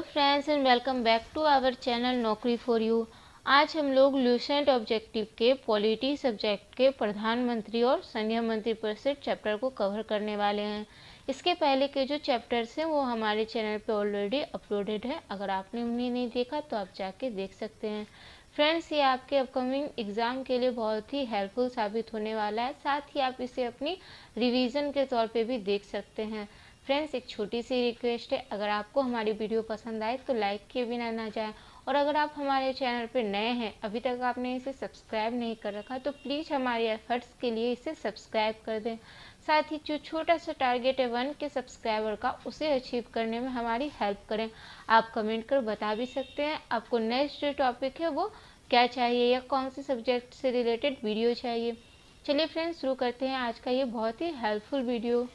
Friends and welcome back to our channel Naukri for you. आज हम लोग ल्यूसेंट ऑब्जेक्टिव के पॉलिटी सब्जेक्ट के प्रधानमंत्री और संघीय मंत्री परिषद चैप्टर को कवर करने वाले हैं। इसके पहले के जो चैप्टर्स हैं वो हमारे चैनल पे ऑलरेडी अपलोडेड है। अगर आपने उन्हें नहीं देखा तो आप जाके देख सकते हैं। फ्रेंड्स, ये आपके अपकमिंग एग्ज़ाम के लिए बहुत ही हेल्पफुल साबित होने वाला है। साथ ही आप इसे अपनी रिवीजन के तौर पे भी देख सकते हैं। फ्रेंड्स, एक छोटी सी रिक्वेस्ट है, अगर आपको हमारी वीडियो पसंद आए तो लाइक किए बिना ना जाएं, और अगर आप हमारे चैनल पर नए हैं, अभी तक आपने इसे सब्सक्राइब नहीं कर रखा, तो प्लीज़ हमारे एफर्ट्स के लिए इसे सब्सक्राइब कर दें। साथ ही जो छोटा सा टारगेट है 1 के सब्सक्राइबर का, उसे अचीव करने में हमारी हेल्प करें। आप कमेंट कर बता भी सकते हैं आपको नेक्स्ट जो टॉपिक है वो क्या चाहिए या कौन से सब्जेक्ट से रिलेटेड वीडियो चाहिए। चलिए फ्रेंड्स, शुरू करते हैं आज का ये बहुत ही हेल्पफुल वीडियो।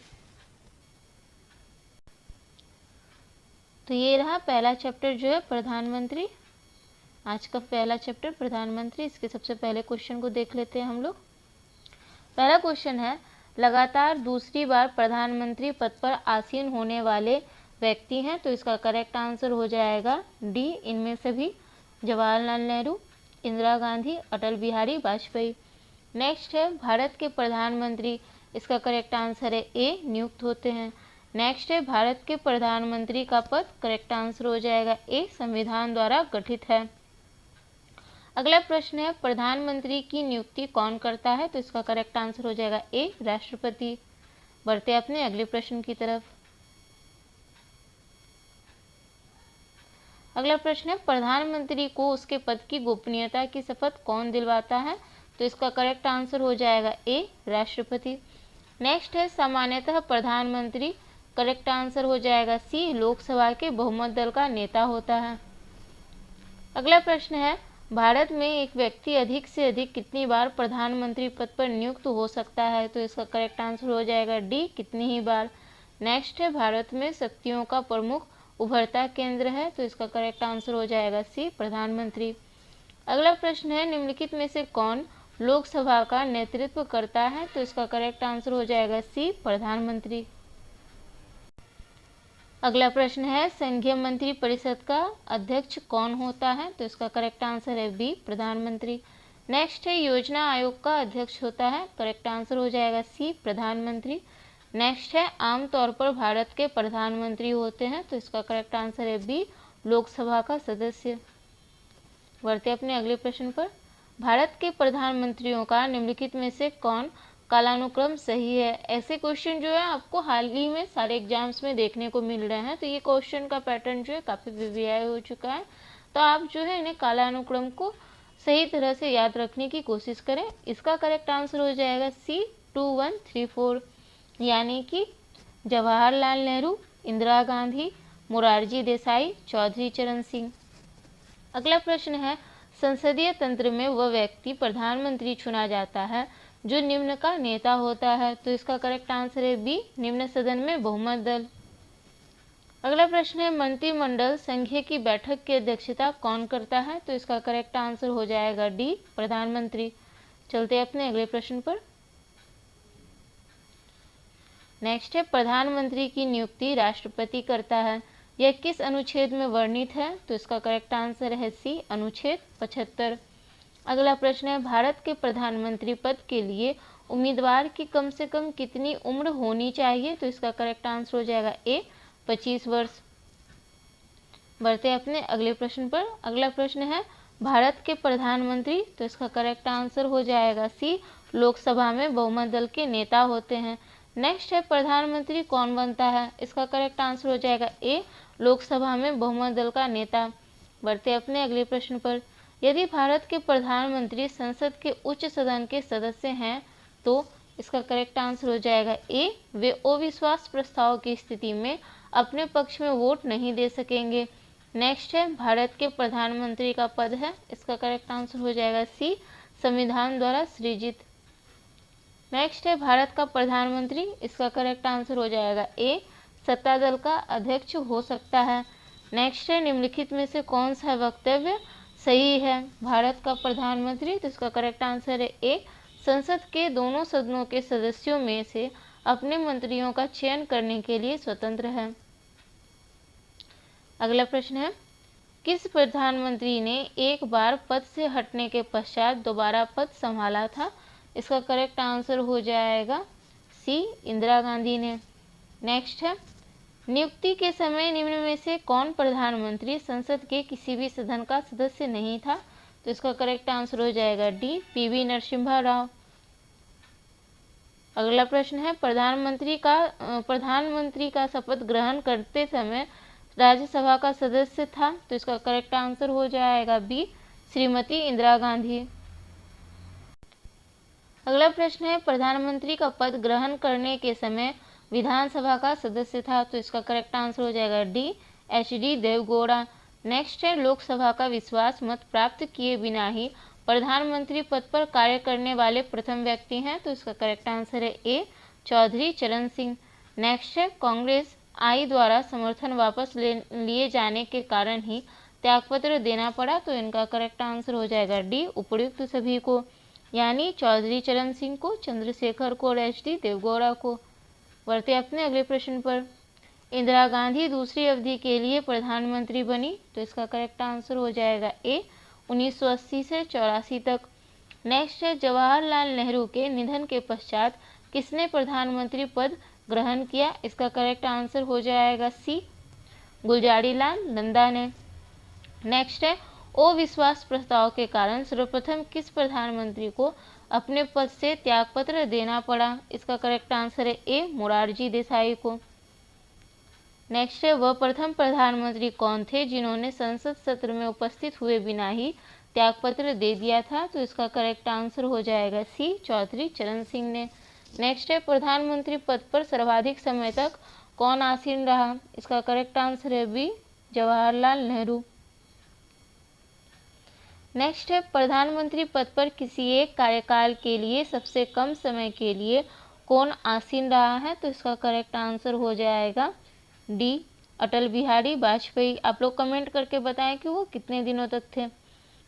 तो ये रहा पहला चैप्टर जो है प्रधानमंत्री। आज का पहला चैप्टर प्रधानमंत्री। इसके सबसे पहले क्वेश्चन को देख लेते हैं हम लोग। पहला क्वेश्चन है, लगातार दूसरी बार प्रधानमंत्री पद पर आसीन होने वाले व्यक्ति हैं। तो इसका करेक्ट आंसर हो जाएगा डी, इनमें से भी जवाहरलाल नेहरू, इंदिरा गांधी, अटल बिहारी वाजपेयी। नेक्स्ट है, भारत के प्रधानमंत्री, इसका करेक्ट आंसर है ए, नियुक्त होते हैं। नेक्स्ट है, भारत के प्रधानमंत्री का पद, करेक्ट आंसर हो जाएगा ए, संविधान द्वारा गठित है। अगला प्रश्न है, प्रधानमंत्री की नियुक्ति कौन करता है। तो इसका करेक्ट आंसर हो जाएगा ए, राष्ट्रपति। बढ़ते अपने अगले प्रश्न की तरफ। अगला प्रश्न है, प्रधानमंत्री को उसके पद की गोपनीयता की शपथ कौन दिलवाता है। तो इसका करेक्ट आंसर हो जाएगा ए, राष्ट्रपति। नेक्स्ट है, सामान्यतः प्रधानमंत्री, करेक्ट आंसर हो जाएगा सी, लोकसभा के बहुमत दल का नेता होता है। अगला प्रश्न है, भारत में एक व्यक्ति अधिक से अधिक कितनी बार प्रधानमंत्री पद पर नियुक्त हो सकता है। तो इसका करेक्ट आंसर हो जाएगा डी, कितनी ही बार। नेक्स्ट है, भारत में शक्तियों का प्रमुख उभरता केंद्र है। तो इसका करेक्ट आंसर हो जाएगा सी, प्रधानमंत्री। अगला प्रश्न है, निम्नलिखित में से कौन लोकसभा का नेतृत्व करता है। तो इसका करेक्ट आंसर हो जाएगा सी, प्रधानमंत्री। अगला प्रश्न है, संघीय मंत्री परिषद का अध्यक्ष कौन होता है। तो इसका करेक्ट आंसर है बी, प्रधानमंत्री। नेक्स्ट है, योजना आयोग का अध्यक्ष होता है। करेक्ट आंसर हो जाएगा सी, प्रधानमंत्री। नेक्स्ट है, आमतौर पर भारत के प्रधानमंत्री होते हैं। तो इसका करेक्ट आंसर है बी, लोकसभा का सदस्य। बढ़ते अपने अगले प्रश्न पर। भारत के प्रधानमंत्रियों का निम्नलिखित में से कौन कालानुक्रम सही है। ऐसे क्वेश्चन जो है आपको हाल ही में सारे एग्जाम्स में देखने को मिल रहे हैं। तो ये क्वेश्चन का पैटर्न जो है काफ़ी वीवीआई हो चुका है। तो आप जो है इन्हें कालानुक्रम को सही तरह से याद रखने की कोशिश करें। इसका करेक्ट आंसर हो जाएगा सी, 2, 1, 3, 4, यानी कि जवाहरलाल नेहरू, इंदिरा गांधी, मोरारजी देसाई, चौधरी चरण सिंह। अगला प्रश्न है, संसदीय तंत्र में वह व्यक्ति प्रधानमंत्री चुना जाता है जो निम्न का नेता होता है। तो इसका करेक्ट आंसर है बी, निम्न सदन में बहुमत दल। अगला प्रश्न है, मंत्रिमंडल संघीय की बैठक की अध्यक्षता कौन करता है। तो इसका करेक्ट आंसर हो जाएगा डी, प्रधानमंत्री। चलते अपने अगले प्रश्न पर। नेक्स्ट है, प्रधानमंत्री की नियुक्ति राष्ट्रपति करता है। यह किस अनुच्छेद में वर्णित है। तो इसका करेक्ट आंसर है सी, अनुच्छेद 75। अगला प्रश्न है, भारत के प्रधानमंत्री पद के लिए उम्मीदवार की कम से कम कितनी उम्र होनी चाहिए। तो इसका करेक्ट आंसर हो जाएगा ए, 25 वर्ष। बढ़ते अपने अगले प्रश्न पर। अगला प्रश्न है, भारत के प्रधानमंत्री, तो इसका करेक्ट आंसर हो जाएगा सी, लोकसभा में बहुमत दल के नेता होते हैं। नेक्स्ट है, प्रधानमंत्री कौन बनता है। इसका करेक्ट आंसर हो जाएगा ए, लोकसभा में बहुमत दल का नेता। बढ़ते अपने अगले प्रश्न पर। यदि भारत के प्रधानमंत्री संसद के उच्च सदन के सदस्य हैं तो इसका करेक्ट आंसर हो जाएगा ए, वे अविश्वास प्रस्ताव की स्थिति में अपने पक्ष में वोट नहीं दे सकेंगे। नेक्स्ट है, भारत के प्रधानमंत्री का पद है। इसका करेक्ट आंसर हो जाएगा सी, संविधान द्वारा सृजित। नेक्स्ट है, भारत का प्रधानमंत्री, इसका करेक्ट आंसर हो जाएगा ए, सत्ता दल का अध्यक्ष हो सकता है। नेक्स्ट है, निम्नलिखित में से कौन सा वक्तव्य सही है। भारत का प्रधानमंत्री, तो इसका करेक्ट आंसर है ए, संसद के दोनों सदनों के सदस्यों में से अपने मंत्रियों का चयन करने के लिए स्वतंत्र है। अगला प्रश्न है, किस प्रधानमंत्री ने एक बार पद से हटने के पश्चात दोबारा पद संभाला था? इसका करेक्ट आंसर हो जाएगा सी, इंदिरा गांधी ने। नेक्स्ट है, नियुक्ति के समय निम्न में से कौन प्रधानमंत्री संसद के किसी भी सदन का सदस्य नहीं था? तो इसका करेक्ट आंसर हो जाएगा डी, पीवी नरसिम्हा राव। अगला प्रश्न है, प्रधानमंत्री का शपथ ग्रहण करते समय राज्यसभा का सदस्य था? तो इसका करेक्ट आंसर हो जाएगा बी, श्रीमती इंदिरा गांधी। अगला प्रश्न है, प्रधानमंत्री का पद ग्रहण करने के समय विधानसभा का सदस्य था? तो इसका करेक्ट आंसर हो जाएगा डी, एच.डी. देवगौड़ा। नेक्स्ट है, लोकसभा का विश्वास मत प्राप्त किए बिना ही प्रधानमंत्री पद पर कार्य करने वाले प्रथम व्यक्ति हैं? तो इसका करेक्ट आंसर है ए, चौधरी चरण सिंह। नेक्स्ट है, कांग्रेस आई द्वारा समर्थन वापस लिए जाने के कारण ही त्यागपत्र देना पड़ा? तो इनका करेक्ट आंसर हो जाएगा डी, उपयुक्त सभी को, यानी चौधरी चरण सिंह को, चंद्रशेखर को और एच.डी. देवगौड़ा को। बढ़ते अपने अगले प्रश्न पर, इंदिरा गांधी दूसरी अवधि के लिए प्रधानमंत्री बनी? तो इसका करेक्ट आंसर हो जाएगा ए, 1980 से 84 तक। नेक्स्ट है, जवाहरलाल नेहरू के निधन के पश्चात किसने प्रधानमंत्री पद ग्रहण किया? इसका करेक्ट आंसर हो जाएगा सी, गुलजारीलाल नंदा ने। नेक्स्ट है, अविश्वास प्रस्ताव के कारण सर्वप्रथम किस प्रधानमंत्री को अपने पद से त्यागपत्र देना पड़ा? इसका करेक्ट आंसर है ए, मोरारजी देसाई को। नेक्स्ट है, वह प्रथम प्रधानमंत्री कौन थे जिन्होंने संसद सत्र में उपस्थित हुए बिना ही त्यागपत्र दे दिया था? तो इसका करेक्ट आंसर हो जाएगा सी, चौधरी चरण सिंह ने। नेक्स्ट है, प्रधानमंत्री पद पर सर्वाधिक समय तक कौन आसीन रहा? इसका करेक्ट आंसर है बी, जवाहरलाल नेहरू। नेक्स्ट है, प्रधानमंत्री पद पर किसी एक कार्यकाल के लिए सबसे कम समय के लिए कौन आसीन रहा है? तो इसका करेक्ट आंसर हो जाएगा डी, अटल बिहारी वाजपेयी। आप लोग कमेंट करके बताएं कि वो कितने दिनों तक थे।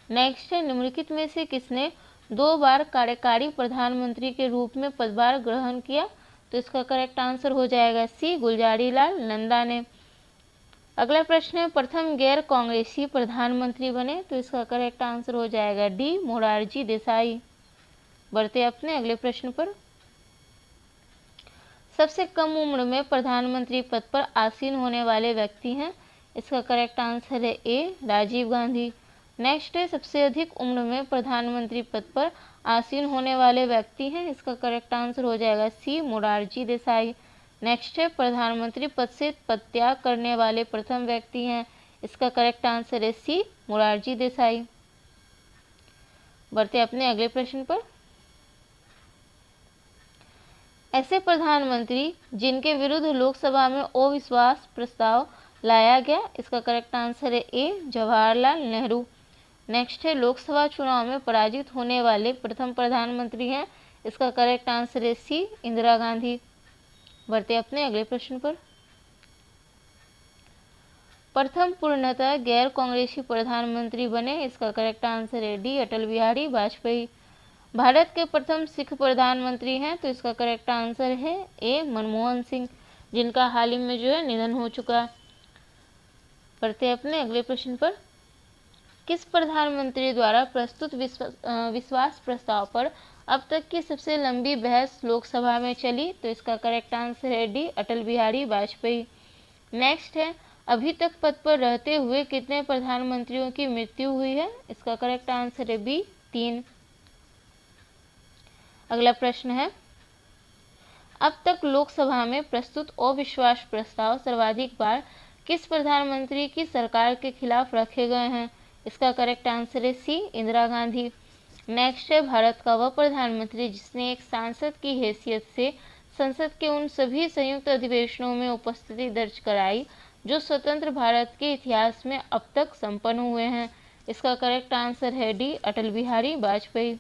नेक्स्ट है, निम्नलिखित में से किसने 2 बार कार्यकारी प्रधानमंत्री के रूप में पदभार ग्रहण किया? तो इसका करेक्ट आंसर हो जाएगा सी, गुलजारीलाल नंदा ने। अगला प्रश्न है, प्रथम गैर कांग्रेसी प्रधानमंत्री बने? तो इसका करेक्ट आंसर हो जाएगा डी, मोरारजी देसाई। बढ़ते अपने अगले प्रश्न पर, सबसे कम उम्र में प्रधानमंत्री पद पर आसीन होने वाले व्यक्ति हैं? इसका करेक्ट आंसर है ए, राजीव गांधी। नेक्स्ट है, सबसे अधिक उम्र में प्रधानमंत्री पद पर आसीन होने वाले व्यक्ति हैं? इसका करेक्ट आंसर हो जाएगा सी, मोरारजी देसाई। नेक्स्ट है, प्रधानमंत्री पद से पदत्याग करने वाले प्रथम व्यक्ति हैं? इसका करेक्ट आंसर है सी, मोरारजी देसाई। बढ़ते अपने अगले प्रश्न पर, ऐसे प्रधानमंत्री जिनके विरुद्ध लोकसभा में अविश्वास प्रस्ताव लाया गया? इसका करेक्ट आंसर है ए, जवाहरलाल नेहरू। नेक्स्ट है, लोकसभा चुनाव में पराजित होने वाले प्रथम प्रधानमंत्री हैं? इसका करेक्ट आंसर है सी, इंदिरा गांधी। बढ़ते अपने अगले प्रश्न पर, प्रथम पूर्णतः गैर कांग्रेसी प्रधानमंत्री बने? इसका करेक्ट आंसर है डी, अटल बिहारी वाजपेयी। भारत के प्रथम सिख प्रधानमंत्री हैं? तो इसका करेक्ट आंसर है ए, मनमोहन सिंह, जिनका हाल ही में जो है निधन हो चुका। बढ़ते अपने अगले प्रश्न पर, किस प्रधानमंत्री द्वारा प्रस्तुत विश्वास प्रस्ताव पर अब तक की सबसे लंबी बहस लोकसभा में चली? तो इसका करेक्ट आंसर है डी, अटल बिहारी वाजपेयी। नेक्स्ट है, अभी तक पद पर रहते हुए कितने प्रधानमंत्रियों की मृत्यु हुई है? इसका करेक्ट आंसर है बी, 3। अगला प्रश्न है, अब तक लोकसभा में प्रस्तुत अविश्वास प्रस्ताव सर्वाधिक बार किस प्रधानमंत्री की सरकार के खिलाफ रखे गए हैं? इसका करेक्ट आंसर है सी, इंदिरा गांधी। नेक्स्ट है, भारत का वह प्रधानमंत्री जिसने एक सांसद की हैसियत से संसद के उन सभी संयुक्त अधिवेशनों में उपस्थिति दर्ज कराई जो स्वतंत्र भारत के इतिहास में अब तक संपन्न हुए हैं? इसका करेक्ट आंसर है डी, अटल बिहारी वाजपेयी।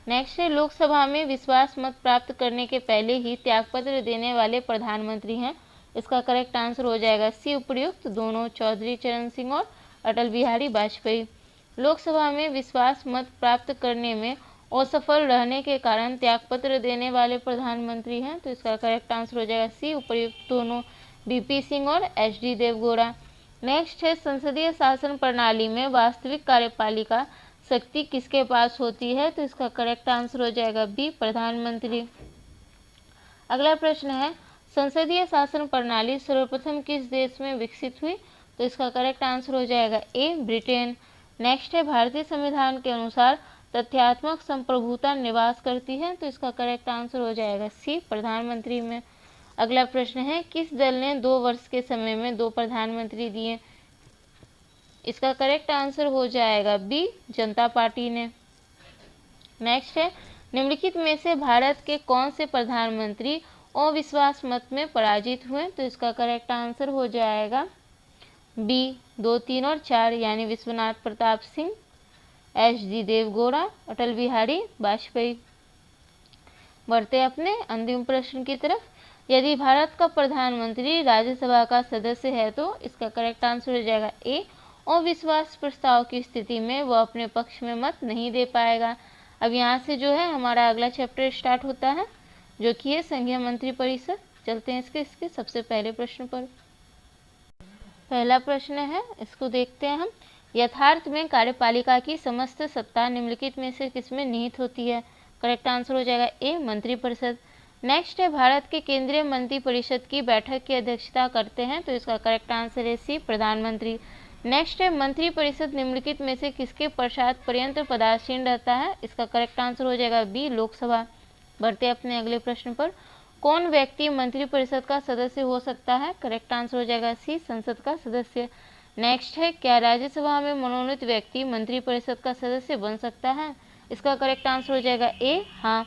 नेक्स्ट है, लोकसभा में विश्वास मत प्राप्त करने के पहले ही त्यागपत्र देने वाले प्रधानमंत्री हैं? इसका करेक्ट आंसर हो जाएगा सी, उपयुक्त दोनों, चौधरी चरण सिंह और अटल बिहारी वाजपेयी। लोकसभा में विश्वास मत प्राप्त करने में असफल रहने के कारण त्यागपत्र देने वाले प्रधानमंत्री हैं? तो इसका करेक्ट आंसर हो जाएगा सी, उपयुक्त दोनों, बीपी सिंह और एचडी देवगौड़ा। नेक्स्ट है संसदीय शासन प्रणाली में वास्तविक कार्यपालिका शक्ति किसके पास होती है, तो इसका करेक्ट आंसर हो जाएगा बी, प्रधानमंत्री। अगला प्रश्न है संसदीय शासन प्रणाली सर्वप्रथम किस देश में विकसित हुई, तो इसका करेक्ट आंसर हो जाएगा ए, ब्रिटेन। नेक्स्ट है भारतीय संविधान के अनुसार तथ्यात्मक संप्रभुता निवास करती है, तो इसका करेक्ट आंसर हो जाएगा सी, प्रधानमंत्री में। अगला प्रश्न है किस दल ने 2 वर्ष के समय में 2 प्रधानमंत्री दिए, इसका करेक्ट आंसर हो जाएगा बी, जनता पार्टी ने। नेक्स्ट है निम्नलिखित में से भारत के कौन से प्रधानमंत्री अविश्वास मत में पराजित हुए, तो इसका करेक्ट आंसर हो जाएगा बी, 2, 3 और 4 यानी विश्वनाथ प्रताप सिंह, एचडी देवगौड़ा, अटल बिहारी वाजपेयी। बढ़ते अपने अंतिम प्रश्न की तरफ। यदि भारत का प्रधानमंत्री राज्यसभा का सदस्य है तो इसका करेक्ट आंसर हो जाएगा ए, अविश्वास प्रस्ताव की स्थिति में वह अपने पक्ष में मत नहीं दे पाएगा। अब यहाँ से जो है हमारा अगला चैप्टर स्टार्ट होता है जो कि है संघीय मंत्रिपरिषद। चलते हैं इसके सबसे पहले प्रश्न पर। पहला प्रश्न है, इसको देखते हैं हम। यथार्थ में कार्यपालिका की समस्त सत्ता निम्नलिखित में से किसमें निहित होती है, करेक्ट आंसर हो जाएगा ए, मंत्रिपरिषद। नेक्स्ट है भारत के केंद्रीय मंत्रिपरिषद की बैठक की अध्यक्षता करते हैं, तो इसका करेक्ट आंसर है सी, प्रधानमंत्री। नेक्स्ट है मंत्रिपरिषद निम्नलिखित में से किसके पश्चात पर्यंत पदासीन रहता है, इसका करेक्ट आंसर हो जाएगा बी, लोकसभा। बढ़ते अपने अगले प्रश्न पर। कौन व्यक्ति मंत्रिपरिषद का सदस्य हो सकता है, करेक्ट आंसर हो जाएगा सी, संसद का सदस्य। नेक्स्ट है क्या राज्यसभा में मनोनीत व्यक्ति मंत्रिपरिषद का सदस्य बन सकता है, इसका करेक्ट आंसर हो जाएगा ए, हाँ।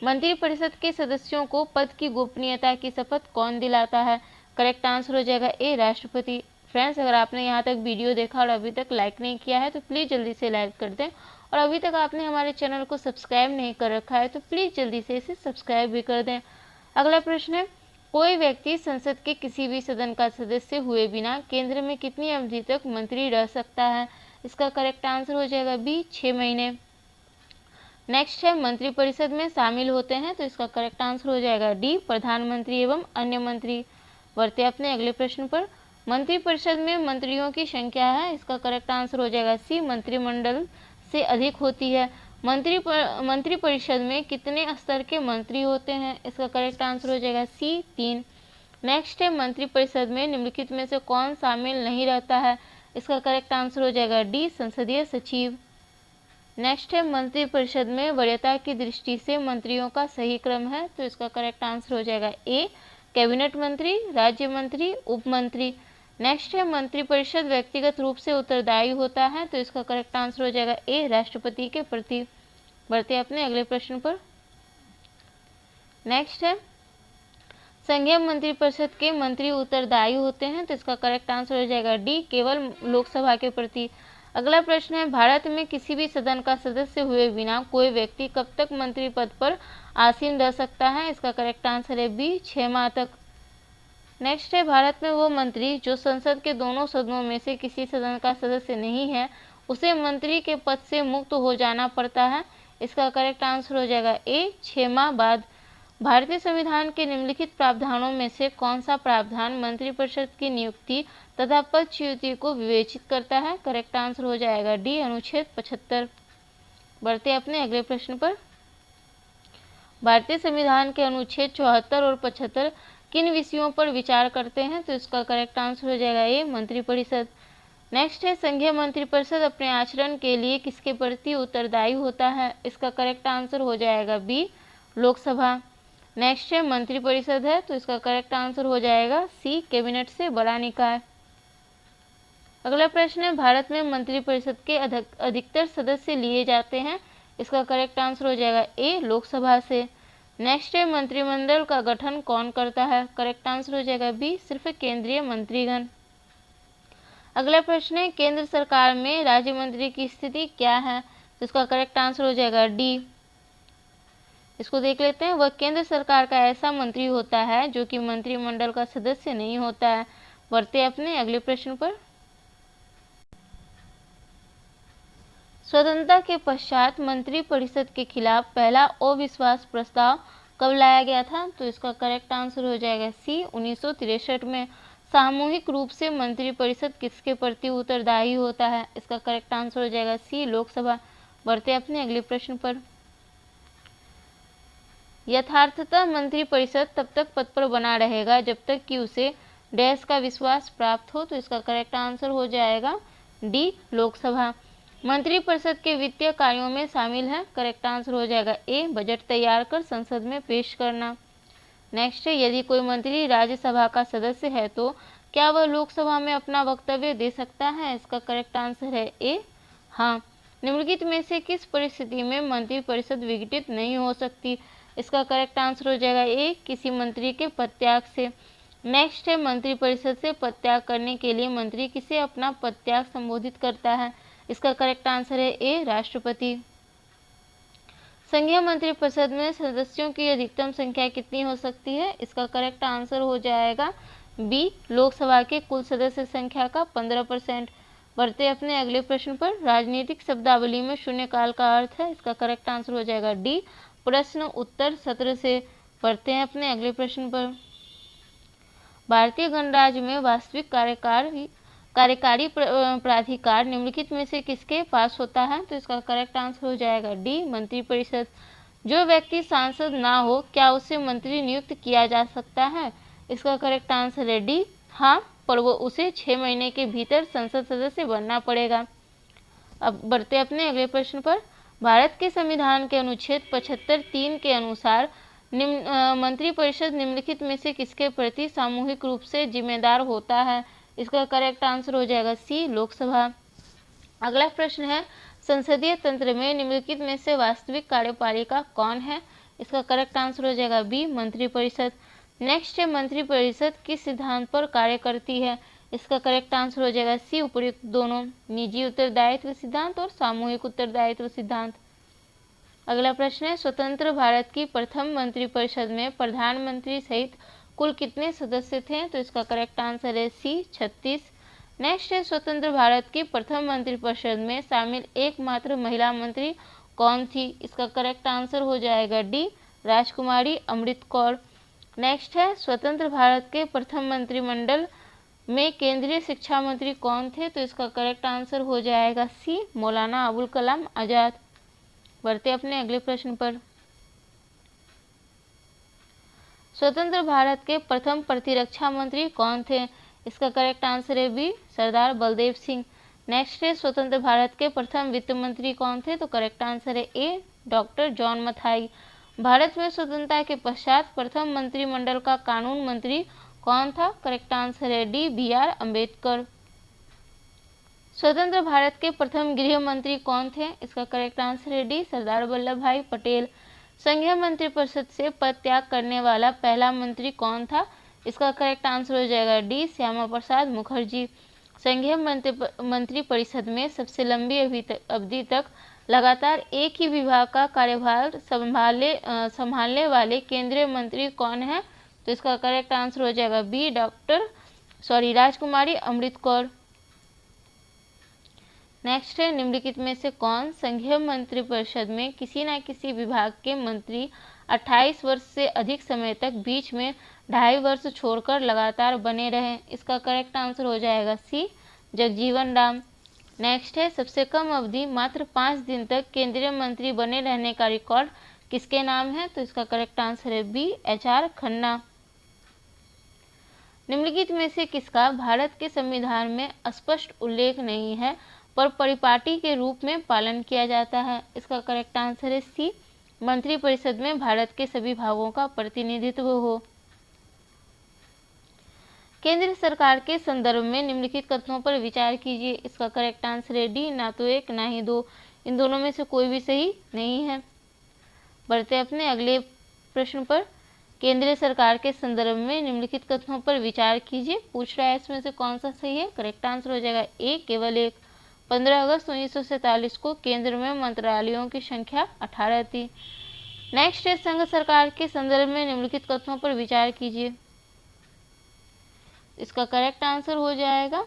मंत्रिपरिषद के सदस्यों को पद की गोपनीयता की शपथ कौन दिलाता है, करेक्ट आंसर हो जाएगा ए, राष्ट्रपति। फ्रेंड्स, अगर आपने यहाँ तक वीडियो देखा और अभी तक लाइक नहीं किया है तो प्लीज़ जल्दी से लाइक कर दें, और अभी तक आपने हमारे चैनल को सब्सक्राइब नहीं कर रखा है तो प्लीज़ जल्दी से इसे सब्सक्राइब भी कर दें। अगला प्रश्न है, कोई व्यक्ति संसद के किसी भी सदन का सदस्य हुए बिना केंद्र में कितनी अवधि तक मंत्री रह सकता है, इसका करेक्ट आंसर हो जाएगा बी, 6 महीने। नेक्स्ट है मंत्रिपरिषद में शामिल होते हैं, तो इसका करेक्ट आंसर हो जाएगा डी, प्रधानमंत्री एवं अन्य मंत्री। बढ़ते अपने अगले प्रश्न पर। मंत्रिपरिषद में मंत्रियों की संख्या है, इसका करेक्ट आंसर हो जाएगा सी, मंत्रिमंडल से अधिक होती है। मंत्रिपरिषद में कितने स्तर के मंत्री होते हैं, इसका करेक्ट आंसर हो जाएगा सी, 3। नेक्स्ट है मंत्रिपरिषद में निम्नलिखित में से कौन शामिल नहीं रहता है, इसका करेक्ट आंसर हो जाएगा डी, संसदीय सचिव। नेक्स्ट है मंत्रिपरिषद में वरीयता की दृष्टि से मंत्रियों का सही क्रम है, तो इसका करेक्ट आंसर हो जाएगा ए, कैबिनेट मंत्री, राज्य मंत्री, उप मंत्री। नेक्स्ट है मंत्रिपरिषद व्यक्तिगत रूप से उत्तरदायी होता है, तो इसका करेक्ट आंसर हो जाएगा ए, राष्ट्रपति के प्रति। बढ़ते अपने अगले प्रश्न पर। नेक्स्ट है संघीय मंत्रिपरिषद के मंत्री उत्तरदायी होते हैं, तो इसका करेक्ट आंसर हो जाएगा डी, केवल लोकसभा के प्रति। अगला प्रश्न है भारत में किसी भी सदन का सदस्य हुए बिना कोई व्यक्ति कब तक मंत्री पद पर आसीन रह सकता है, इसका करेक्ट आंसर है बी, 6 माह तक। नेक्स्ट है भारत में वो मंत्री जो संसद के दोनों सदनों में से किसी सदन का सदस्य नहीं है उसे मंत्री के पद से मुक्त हो जाना पड़ता है, इसका करेक्ट आंसर हो जाएगा ए, 6 माह बाद। भारतीय संविधान के निम्नलिखित प्रावधानों में से कौन सा प्रावधान मंत्रिपरिषद की नियुक्ति तथा पदच्युति को विवेचित करता है, करेक्ट आंसर हो जाएगा डी, अनुच्छेद 75। बढ़ते अपने अगले प्रश्न पर। भारतीय संविधान के अनुच्छेद 74 और 75 किन विषयों पर विचार करते हैं, तो इसका करेक्ट आंसर हो जाएगा ए, मंत्रिपरिषद। नेक्स्ट है संघीय मंत्रिपरिषद अपने आचरण के लिए किसके प्रति उत्तरदायी होता है, इसका करेक्ट आंसर हो जाएगा बी, लोकसभा। नेक्स्ट है मंत्रिपरिषद है, तो इसका करेक्ट आंसर हो जाएगा सी, कैबिनेट से बड़ा निकाय। अगला प्रश्न है भारत में मंत्रिपरिषद के अधिकतर सदस्य लिए जाते हैं, इसका करेक्ट आंसर हो जाएगा ए, लोकसभा से। नेक्स्ट है मंत्रिमंडल का गठन कौन करता है, करेक्ट आंसर हो जाएगा बी, सिर्फ केंद्रीय मंत्रीगण। अगला प्रश्न है केंद्र सरकार में राज्य मंत्री की स्थिति क्या है, तो इसका करेक्ट आंसर हो जाएगा डी। इसको देख लेते हैं। वह केंद्र सरकार का ऐसा मंत्री होता है जो कि मंत्रिमंडल का सदस्य नहीं होता है। बढ़ते अपने अगले प्रश्न पर। स्वतंत्रता के पश्चात मंत्रिपरिषद के खिलाफ पहला अविश्वास प्रस्ताव कब लाया गया था? तो इसका करेक्ट आंसर हो जाएगा सी 1963 में। सामूहिक रूप से मंत्रिपरिषद किसके प्रति उत्तरदायी होता है? इसका करेक्ट आंसर हो जाएगा सी लोकसभा। बढ़ते अपने अगले प्रश्न पर। यथार्थतः मंत्रिपरिषद तब तक पद पर बना रहेगा जब तक कि उसे डैश का विश्वास प्राप्त हो। तो इसका करेक्ट आंसर हो जाएगा डी लोकसभा। मंत्रिपरिषद के वित्तीय कार्यों में शामिल है। करेक्ट आंसर हो जाएगा ए बजट तैयार कर संसद में पेश करना। नेक्स्ट है, यदि कोई मंत्री राज्यसभा का सदस्य है तो क्या वह लोकसभा में अपना वक्तव्य दे सकता है? इसका करेक्ट आंसर है ए हाँ। निम्नलिखित में से किस परिस्थिति में मंत्रिपरिषद विघटित नहीं हो सकती? इसका करेक्ट आंसर हो जाएगा ए किसी मंत्री के पदत्याग से। नेक्स्ट है, मंत्रिपरिषद से पदत्याग करने के लिए मंत्री किसे अपना पदत्याग संबोधित करता है? इसका करेक्ट आंसर है ए राष्ट्रपति। संघीय मंत्रिपरिषद में सदस्यों की अधिकतम संख्या कितनी हो सकती है? इसका करेक्ट आंसर हो जाएगा बी लोकसभा के कुल सदस्य संख्या का 15%। बढ़ते अपने अगले प्रश्न पर। राजनीतिक शब्दावली में शून्यकाल का अर्थ है। इसका करेक्ट आंसर हो जाएगा डी प्रश्न उत्तर सत्र से। बढ़ते हैं अपने अगले प्रश्न पर। भारतीय गणराज्य में वास्तविक कार्यकारी प्राधिकार निम्नलिखित में से किसके पास होता है? तो इसका करेक्ट आंसर हो जाएगा डी मंत्रिपरिषद। जो व्यक्ति सांसद ना हो क्या उससे मंत्री नियुक्त किया जा सकता है? इसका करेक्ट आंसर है डी हाँ, पर वो उसे 6 महीने के भीतर संसद सदस्य बनना पड़ेगा। अब बढ़ते अपने अगले प्रश्न पर। भारत के संविधान के अनुच्छेद 75(3) के अनुसार मंत्रिपरिषद निम्नलिखित में से किसके प्रति सामूहिक रूप से जिम्मेदार होता है? इसका करेक्ट आंसर हो जाएगा सी लोकसभा। अगला प्रश्न है, संसदीय तंत्र में निम्नलिखित में से वास्तविक कार्यपालिका कौन है? इसका करेक्ट आंसर हो जाएगा बी मंत्रिपरिषद। नेक्स्ट है, मंत्रिपरिषद किस सिद्धांत पर कार्य करती है? इसका करेक्ट आंसर हो जाएगा सी उपयुक्त दोनों, निजी उत्तरदायित्व सिद्धांत और सामूहिक उत्तरदायित्व सिद्धांत। अगला प्रश्न है, स्वतंत्र भारत की प्रथम मंत्रिपरिषद में प्रधानमंत्री सहित कुल कितने सदस्य थे? तो इसका करेक्ट आंसर है सी 36। नेक्स्ट है, स्वतंत्र भारत की प्रथम मंत्रिपरिषद में शामिल एकमात्र महिला मंत्री कौन थी? इसका करेक्ट आंसर हो जाएगा डी राजकुमारी अमृत कौर। नेक्स्ट है, स्वतंत्र भारत के प्रथम मंत्रिमंडल में केंद्रीय शिक्षा मंत्री कौन थे? तो इसका करेक्ट आंसर हो जाएगा सी मौलाना अबुल कलाम आजाद। बढ़ते अपने अगले प्रश्न पर। स्वतंत्र भारत के प्रथम प्रतिरक्षा मंत्री कौन थे? इसका करेक्ट आंसर है बी सरदार बलदेव सिंह। नेक्स्ट है, स्वतंत्र भारत के प्रथम वित्त मंत्री कौन थे? तो करेक्ट आंसर है ए डॉक्टर जॉन मथाई। भारत में स्वतंत्रता के पश्चात प्रथम मंत्रिमंडल का कानून मंत्री कौन था? करेक्ट आंसर है डी BR अम्बेडकर। स्वतंत्र भारत के प्रथम गृह मंत्री कौन थे? इसका करेक्ट आंसर है डी सरदार वल्लभ भाई पटेल। संघीय मंत्रिपरिषद से पद त्याग करने वाला पहला मंत्री कौन था? इसका करेक्ट आंसर हो जाएगा डी श्यामा प्रसाद मुखर्जी। संघीय मंत्रिपरिषद में सबसे लंबी अवधि तक लगातार एक ही विभाग का कार्यभार संभालने वाले केंद्रीय मंत्री कौन है? तो इसका करेक्ट आंसर हो जाएगा बी राजकुमारी अमृत कौर। नेक्स्ट है, निम्नलिखित में से कौन संघीय मंत्रिपरिषद में किसी न किसी विभाग के मंत्री 28 वर्ष से अधिक समय तक बीच में 2.5 वर्ष छोड़कर लगातार बने रहे? इसका करेक्ट आंसर हो जाएगा सी जगजीवन राम। नेक्स्ट है, सबसे कम अवधि मात्र 5 दिन तक केंद्रीय मंत्री बने रहने का रिकॉर्ड किसके नाम है? तो इसका करेक्ट आंसर है बी HR खन्ना। निम्नलिखित में से किसका भारत के संविधान में स्पष्ट उल्लेख नहीं है पर परिपाटी के रूप में पालन किया जाता है? इसका करेक्ट आंसर है सी मंत्रिपरिषद में भारत के सभी भागों का प्रतिनिधित्व हो। केंद्र सरकार के संदर्भ में निम्नलिखित कथनों पर विचार कीजिए। इसका करेक्ट आंसर है डी ना तो 1 ना ही 2, इन दोनों में से कोई भी सही नहीं है। बढ़ते अपने अगले प्रश्न पर। केंद्र सरकार के संदर्भ में निम्नलिखित कथनों पर विचार कीजिए। पूछ रहा है इसमें से कौन सा सही है? करेक्ट आंसर हो जाएगा ए केवल 1। 15 अगस्त 1947 को केंद्र में मंत्रालयों की संख्या 18 थी। नेक्स्ट है, संघ सरकार के संदर्भ में निम्नलिखित कथनों पर विचार कीजिए। इसका करेक्ट आंसर हो जाएगा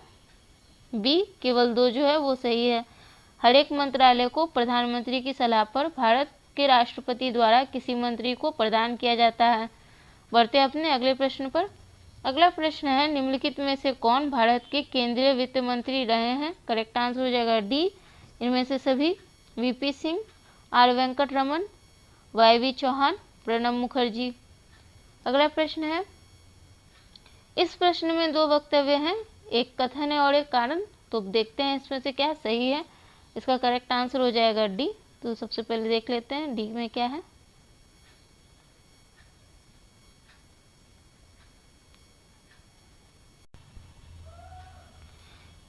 बी केवल 2 जो है वो सही है। हर एक मंत्रालय को प्रधानमंत्री की सलाह पर भारत के राष्ट्रपति द्वारा किसी मंत्री को प्रदान किया जाता है। बढ़ते अपने अगले प्रश्न पर। अगला प्रश्न है, निम्नलिखित में से कौन भारत के केंद्रीय वित्त मंत्री रहे हैं? करेक्ट आंसर हो जाएगा डी, इनमें से सभी। VP Singh, R Venkataraman, Y Chauhan, Pranab Mukherjee. अगला प्रश्न है, इस प्रश्न में दो वक्तव्य हैं, एक कथन है और एक कारण। तो देखते हैं इसमें से क्या सही है। इसका करेक्ट आंसर हो जाएगा डी। तो सबसे पहले देख लेते हैं डी में क्या है।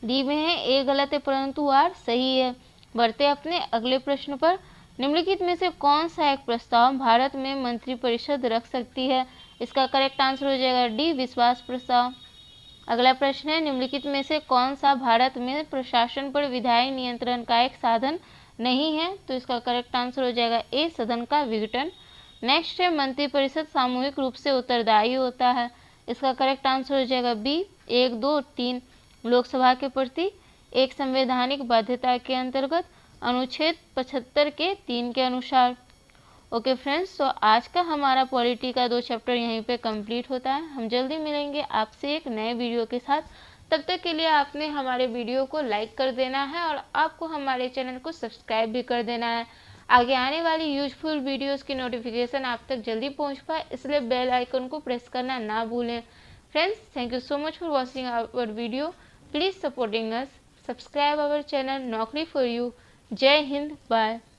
डी में है ए गलत है परंतु आर सही है। बढ़ते अपने अगले प्रश्न पर। निम्नलिखित में से कौन सा एक प्रस्ताव भारत में मंत्रिपरिषद रख सकती है? इसका करेक्ट आंसर हो जाएगा डी, विश्वास प्रस्ताव। अगला प्रश्न है, निम्नलिखित में से कौन सा भारत में प्रशासन पर विधायी नियंत्रण का एक साधन नहीं है? तो इसका करेक्ट आंसर हो जाएगा ए, सदन का विघटन। नेक्स्ट है, मंत्रिपरिषद सामूहिक रूप से उत्तरदायी होता है। इसका करेक्ट आंसर हो जाएगा बी, 1, 2, 3 लोकसभा के प्रति एक संवैधानिक बाध्यता के अंतर्गत अनुच्छेद 75 के 3 के अनुसार। ओके फ्रेंड्स, तो आज का हमारा पॉलिटी का 2 चैप्टर यहीं पे कंप्लीट होता है। हम जल्दी मिलेंगे आपसे एक नए वीडियो के साथ। तब तक के लिए आपने हमारे वीडियो को लाइक कर देना है और आपको हमारे चैनल को सब्सक्राइब भी कर देना है। आगे आने वाली यूजफुल वीडियोस की नोटिफिकेशन आप तक जल्दी पहुंच पाए, इसलिए बेल आइकन को प्रेस करना ना भूलें। Friends, thank you so much for watching our video. Please supporting us. Subscribe our channel Naukri for You. Jai Hind. Bye.